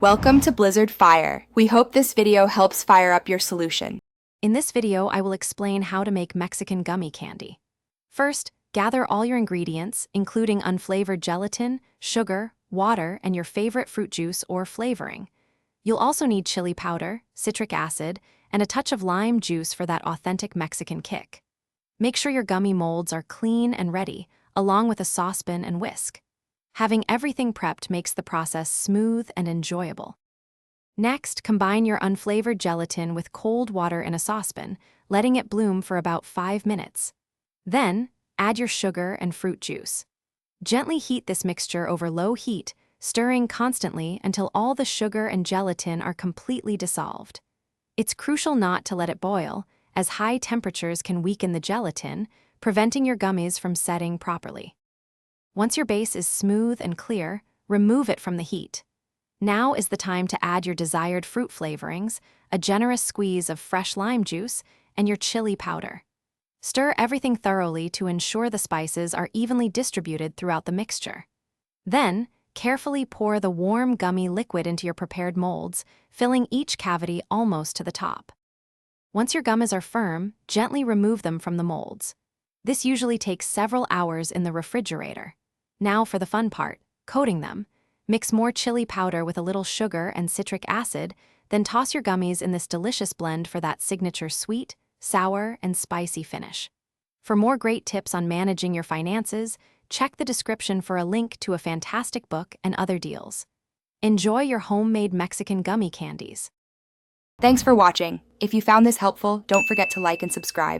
Welcome to Blizzard Fire. We hope this video helps fire up your solution. In this video, I will explain how to make Mexican gummy candy. First, gather all your ingredients, including unflavored gelatin, sugar, water, and your favorite fruit juice or flavoring. You'll also need chili powder, citric acid, and a touch of lime juice for that authentic Mexican kick. Make sure your gummy molds are clean and ready, along with a saucepan and whisk. Having everything prepped makes the process smooth and enjoyable. Next, combine your unflavored gelatin with cold water in a saucepan, letting it bloom for about 5 minutes. Then, add your sugar and fruit juice. Gently heat this mixture over low heat, stirring constantly until all the sugar and gelatin are completely dissolved. It's crucial not to let it boil, as high temperatures can weaken the gelatin, preventing your gummies from setting properly. Once your base is smooth and clear, remove it from the heat. Now is the time to add your desired fruit flavorings, a generous squeeze of fresh lime juice, and your chili powder. Stir everything thoroughly to ensure the spices are evenly distributed throughout the mixture. Then, carefully pour the warm gummy liquid into your prepared molds, filling each cavity almost to the top. Once your gummies are firm, gently remove them from the molds. This usually takes several hours in the refrigerator. Now for the fun part, coating them. Mix more chili powder with a little sugar and citric acid, then toss your gummies in this delicious blend for that signature sweet, sour, and spicy finish. For more great tips on managing your finances, check the description for a link to a fantastic book and other deals. Enjoy your homemade Mexican gummy candies. Thanks for watching. If you found this helpful, don't forget to like and subscribe.